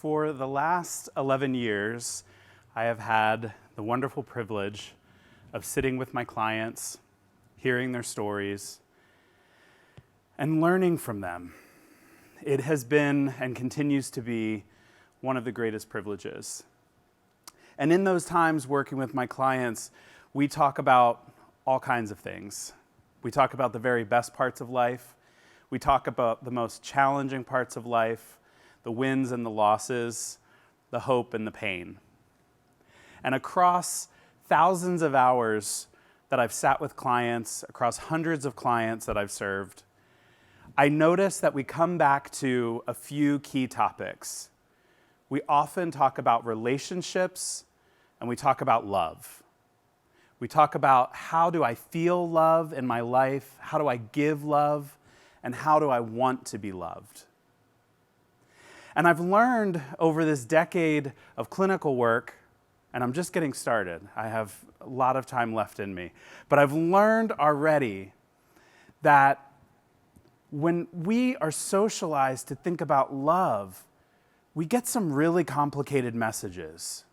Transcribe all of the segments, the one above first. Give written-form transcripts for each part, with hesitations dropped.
For the last 11 years, I have had the wonderful privilege of sitting with my clients, hearing their stories, and learning from them. It has been and continues to be one of the greatest privileges. And in those times working with my clients, we talk about all kinds of things. We talk about the very best parts of life. We talk about the most challenging parts of life, the wins and the losses, the hope and the pain. And across thousands of hours that I've sat with clients, across hundreds of clients that I've served, I notice that we come back to a few key topics. We often talk about relationships and we talk about love. We talk about how do I feel love in my life, how do I give love, and how do I want to be loved. And I've learned over this decade of clinical work, and I'm just getting started, I have a lot of time left in me, but I've learned already that when we are socialized to think about love, we get some really complicated messages.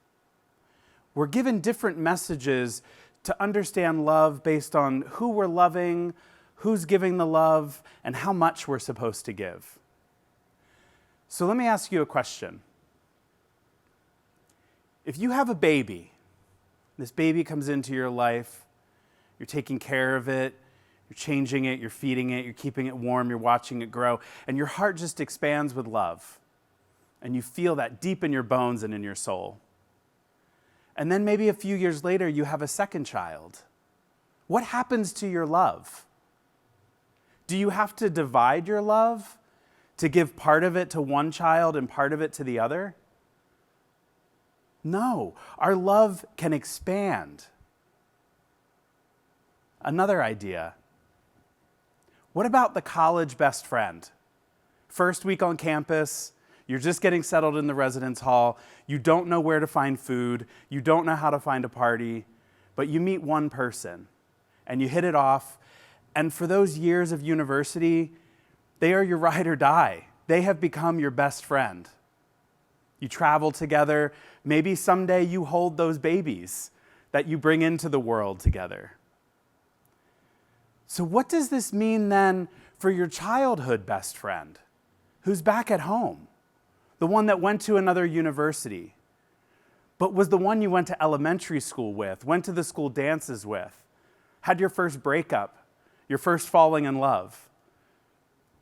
We're given different messages to understand love based on who we're loving, who's giving the love, and how much we're supposed to give. So let me ask you a question. If you have a baby, this baby comes into your life, you're taking care of it, you're changing it, you're feeding it, you're keeping it warm, you're watching it grow, and your heart just expands with love. And you feel that deep in your bones and in your soul. And then maybe a few years later, you have a second child. What happens to your love? Do you have to divide your love to give part of it to one child and part of it to the other? No, our love can expand. Another idea. What about the college best friend? First week on campus, you're just getting settled in the residence hall, you don't know where to find food, you don't know how to find a party, but you meet one person and you hit it off, and for those years of university, they are your ride or die. They have become your best friend. You travel together. Maybe someday you hold those babies that you bring into the world together. So what does this mean then for your childhood best friend who's back at home? The one that went to another university, but was the one you went to elementary school with, went to the school dances with, had your first breakup, your first falling in love.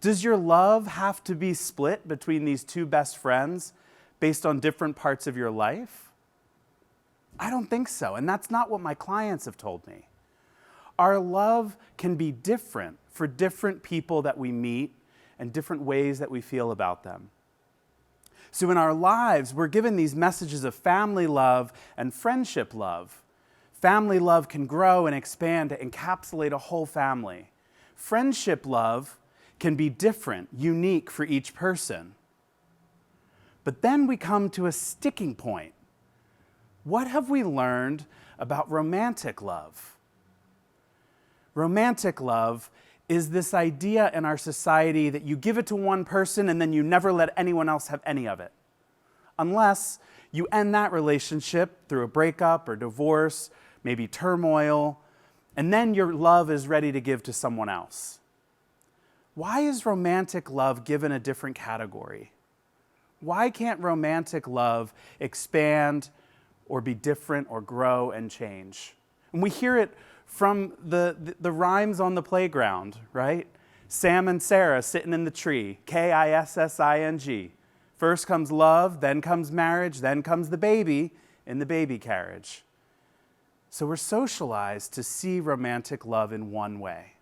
Does your love have to be split between these two best friends based on different parts of your life? I don't think so, and that's not what my clients have told me. Our love can be different for different people that we meet and different ways that we feel about them. So in our lives, we're given these messages of family love and friendship love. Family love can grow and expand to encapsulate a whole family. Friendship love can be different, unique for each person. But then we come to a sticking point. What have we learned about romantic love? Romantic love is this idea in our society that you give it to one person and then you never let anyone else have any of it. Unless you end that relationship through a breakup or divorce, maybe turmoil, and then your love is ready to give to someone else. Why is romantic love given a different category? Why can't romantic love expand or be different or grow and change? And we hear it from the rhymes on the playground, right? Sam and Sarah sitting in the tree, Kissing. First comes love, then comes marriage, then comes the baby in the baby carriage. So we're socialized to see romantic love in one way.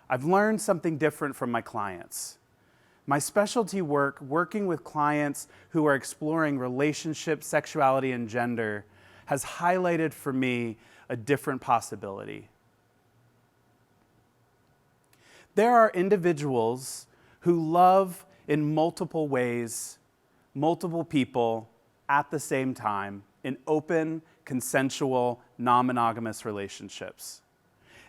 I've learned something different from my clients. My specialty work, working with clients who are exploring relationships, sexuality, and gender, has highlighted for me a different possibility. There are individuals who love in multiple ways, multiple people at the same time in open, consensual, non-monogamous relationships.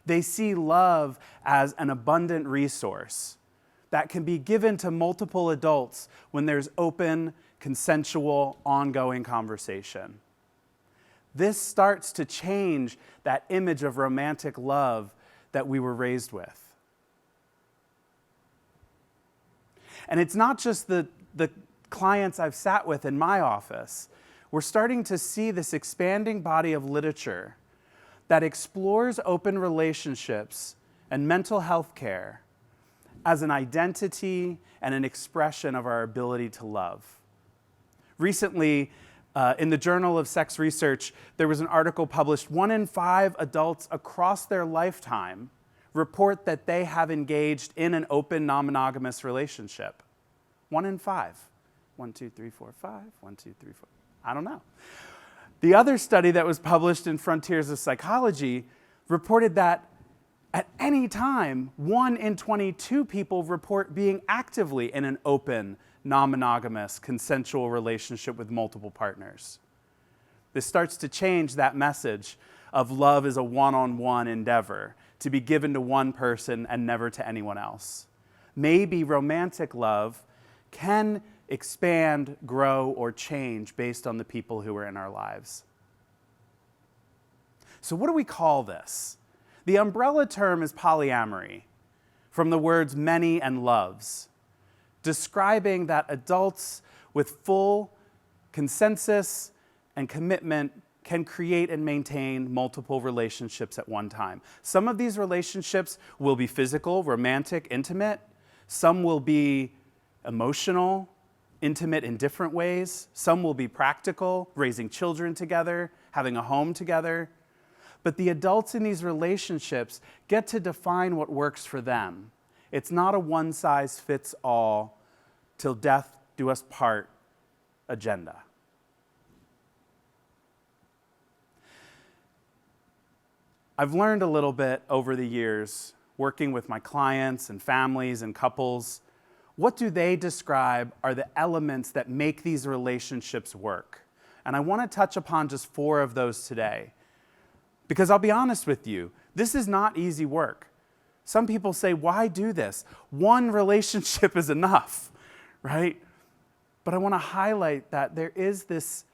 They see love as an abundant resource. that can be given to multiple adults when there's open, consensual, ongoing conversation. This starts to change that image of romantic love that we were raised with. And it's not just the clients I've sat with in my office. We're starting to see this expanding body of literature that explores open relationships and mental health care as an identity and an expression of our ability to love. Recently, in the Journal of Sex Research, there was an article published. 1 in 5 adults across their lifetime report that they have engaged in an open, non-monogamous relationship. 1 in 5. 1, 2, 3, 4, 5. 1, 2, 3, 4. I don't know. The other study that was published in Frontiers of Psychology reported that at any time, 1 in 22 people report being actively in an open, non-monogamous, consensual relationship with multiple partners. This starts to change that message of love as a one-on-one endeavor, to be given to one person and never to anyone else. Maybe romantic love can expand, grow, or change based on the people who are in our lives. So what do we call this? The umbrella term is polyamory, from the words many and loves, describing that adults with full consensus and commitment can create and maintain multiple relationships at one time. Some of these relationships will be physical, romantic, intimate. Some will be emotional, intimate in different ways. Some will be practical, raising children together, having a home together. But the adults in these relationships get to define what works for them. It's not a one-size-fits-all, till death do us part agenda. I've learned a little bit over the years, working with my clients and families and couples. What do they describe are the elements that make these relationships work? And I want to touch upon just 4 of those today. Because I'll be honest with you, this is not easy work. Some people say, why do this? One relationship is enough, right? But I want to highlight that there is this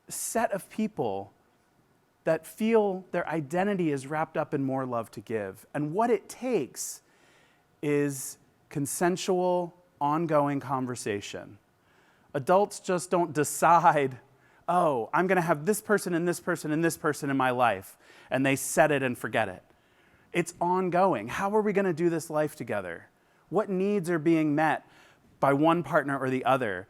set of people that feel their identity is wrapped up in more love to give. And what it takes is consensual, ongoing conversation. Adults just don't decide, oh, I'm going to have this person and this person and this person in my life, and they set it and forget it. It's ongoing. How are we going to do this life together? What needs are being met by one partner or the other?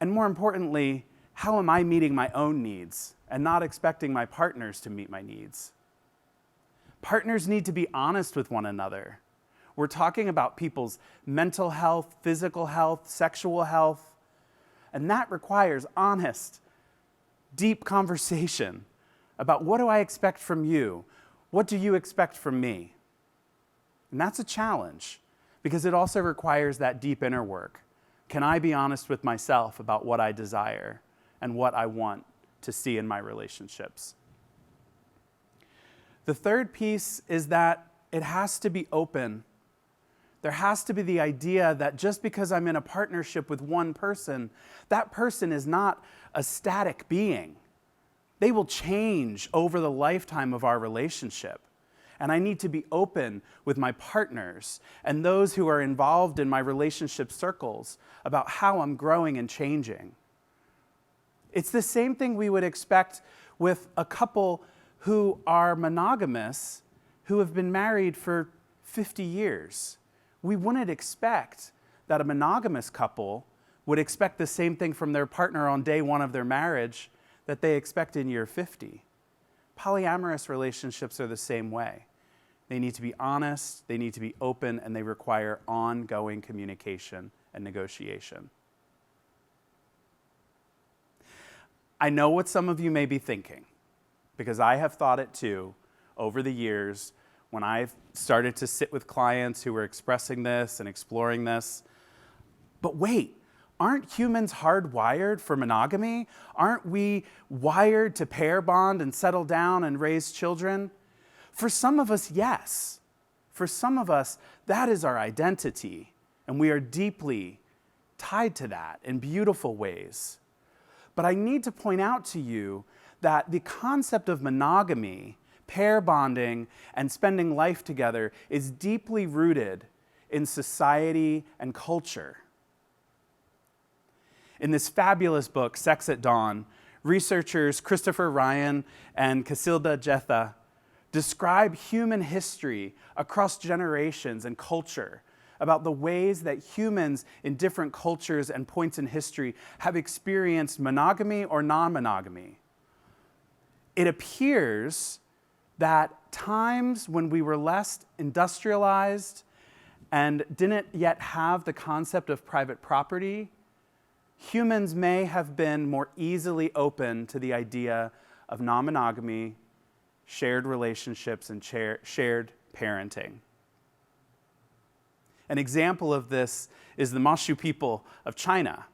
And more importantly, how am I meeting my own needs and not expecting my partners to meet my needs? Partners need to be honest with one another. We're talking about people's mental health, physical health, sexual health, and that requires honest, deep conversation about what do I expect from you? What do you expect from me? And that's a challenge because it also requires that deep inner work. Can I be honest with myself about what I desire and what I want to see in my relationships? The third piece is that it has to be open. There has to be the idea that just because I'm in a partnership with one person, that person is not a static being. They will change over the lifetime of our relationship. And I need to be open with my partners and those who are involved in my relationship circles about how I'm growing and changing. It's the same thing we would expect with a couple who are monogamous, who have been married for 50 years. We wouldn't expect that a monogamous couple would expect the same thing from their partner on day 1 of their marriage that they expect in year 50. Polyamorous relationships are the same way. They need to be honest, they need to be open, and they require ongoing communication and negotiation. I know what some of you may be thinking, because I have thought it too over the years when I've started to sit with clients who were expressing this and exploring this. But wait, aren't humans hardwired for monogamy? Aren't we wired to pair bond and settle down and raise children? For some of us, yes. For some of us, that is our identity. And we are deeply tied to that in beautiful ways. But I need to point out to you that the concept of monogamy, pair bonding, and spending life together is deeply rooted in society and culture. In this fabulous book, Sex at Dawn, researchers Christopher Ryan and Casilda Jetha describe human history across generations and culture, about the ways that humans in different cultures and points in history have experienced monogamy or non-monogamy. It appears that times when we were less industrialized and didn't yet have the concept of private property, humans may have been more easily open to the idea of non-monogamy, shared relationships, and shared parenting. An example of this is the Manchu people of China,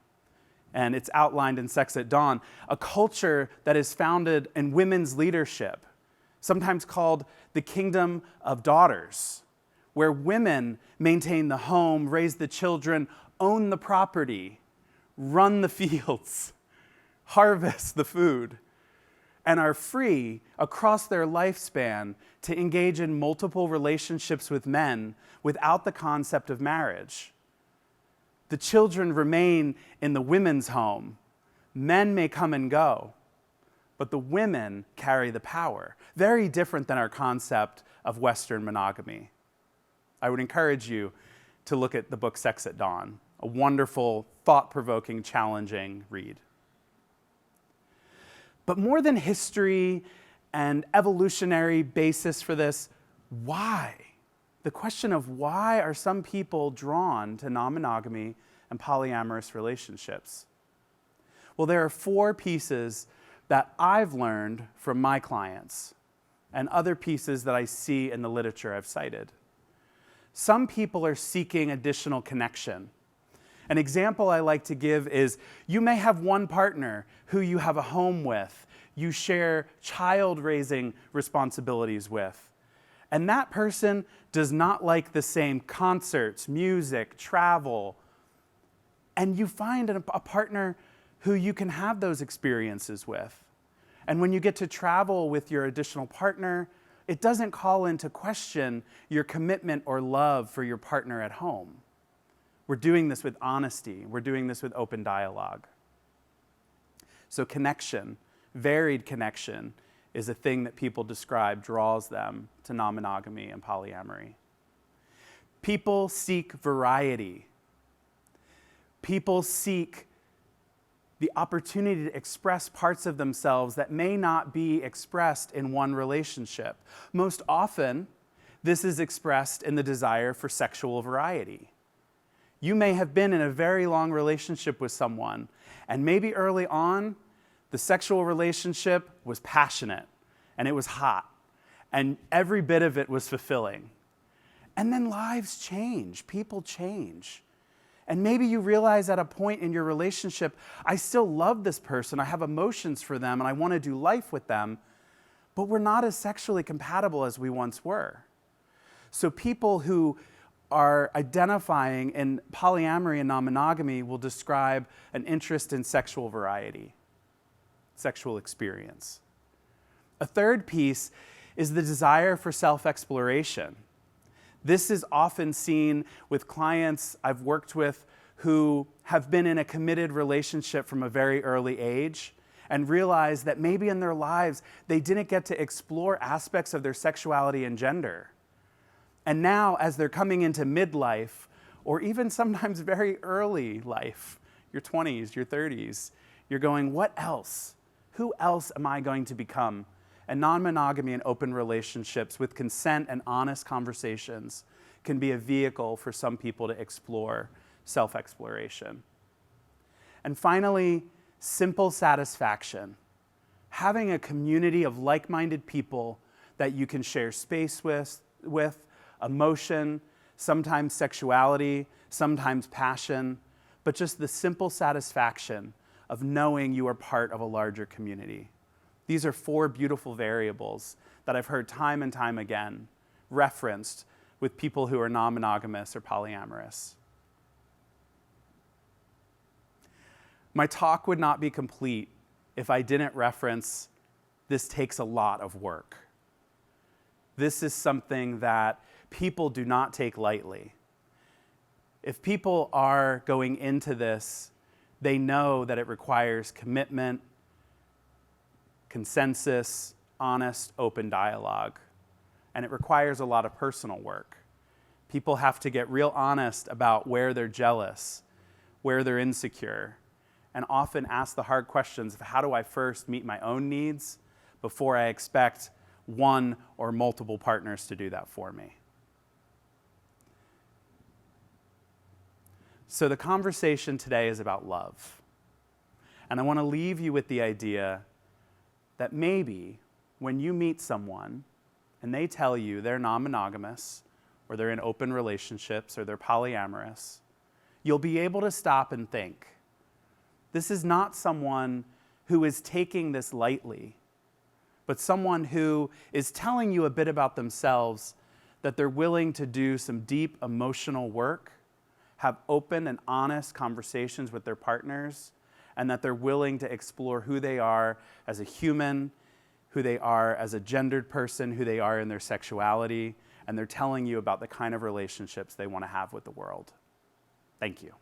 and it's outlined in Sex at Dawn, a culture that is founded in women's leadership, sometimes called the Kingdom of Daughters, where women maintain the home, raise the children, own the property, run the fields, harvest the food, and are free across their lifespan to engage in multiple relationships with men without the concept of marriage. The children remain in the women's home. Men may come and go, but the women carry the power. Very different than our concept of Western monogamy. I would encourage you to look at the book Sex at Dawn, a wonderful, thought-provoking, challenging read. But more than history and evolutionary basis for this, why? The question of why are some people drawn to non-monogamy and polyamorous relationships? Well, there are 4 pieces that I've learned from my clients and other pieces that I see in the literature I've cited. Some people are seeking additional connection. An example I like to give is you may have one partner who you have a home with, you share child-raising responsibilities with, and that person does not like the same concerts, music, travel, and you find a partner who you can have those experiences with. And when you get to travel with your additional partner, it doesn't call into question your commitment or love for your partner at home. We're doing this with honesty. We're doing this with open dialogue. So connection, varied connection, is a thing that people describe draws them to non-monogamy and polyamory. People seek variety. People seek the opportunity to express parts of themselves that may not be expressed in one relationship. Most often, this is expressed in the desire for sexual variety. You may have been in a very long relationship with someone, and maybe early on, the sexual relationship was passionate, and it was hot, and every bit of it was fulfilling. And then lives change, people change. And maybe you realize at a point in your relationship, I still love this person, I have emotions for them, and I want to do life with them, but we're not as sexually compatible as we once were. So people who are identifying in polyamory and non-monogamy will describe an interest in sexual variety, sexual experience. A third piece is the desire for self-exploration. This is often seen with clients I've worked with who have been in a committed relationship from a very early age and realize that maybe in their lives they didn't get to explore aspects of their sexuality and gender. And now, as they're coming into midlife, or even sometimes very early life, your 20s, your 30s, you're going, what else? Who else am I going to become? And non-monogamy and open relationships with consent and honest conversations can be a vehicle for some people to explore self-exploration. And finally, simple satisfaction. Having a community of like-minded people that you can share space with emotion, sometimes sexuality, sometimes passion, but just the simple satisfaction of knowing you are part of a larger community. These are 4 beautiful variables that I've heard time and time again referenced with people who are non-monogamous or polyamorous. My talk would not be complete if I didn't reference this takes a lot of work. This is something that people do not take lightly. If people are going into this, they know that it requires commitment, consensus, honest, open dialogue, and it requires a lot of personal work. People have to get real honest about where they're jealous, where they're insecure, and often ask the hard questions of how do I first meet my own needs before I expect one or multiple partners to do that for me. So the conversation today is about love. And I want to leave you with the idea that maybe when you meet someone and they tell you they're non-monogamous or they're in open relationships or they're polyamorous, you'll be able to stop and think, this is not someone who is taking this lightly, but someone who is telling you a bit about themselves, that they're willing to do some deep emotional work, have open and honest conversations with their partners, and that they're willing to explore who they are as a human, who they are as a gendered person, who they are in their sexuality, and they're telling you about the kind of relationships they want to have with the world. Thank you.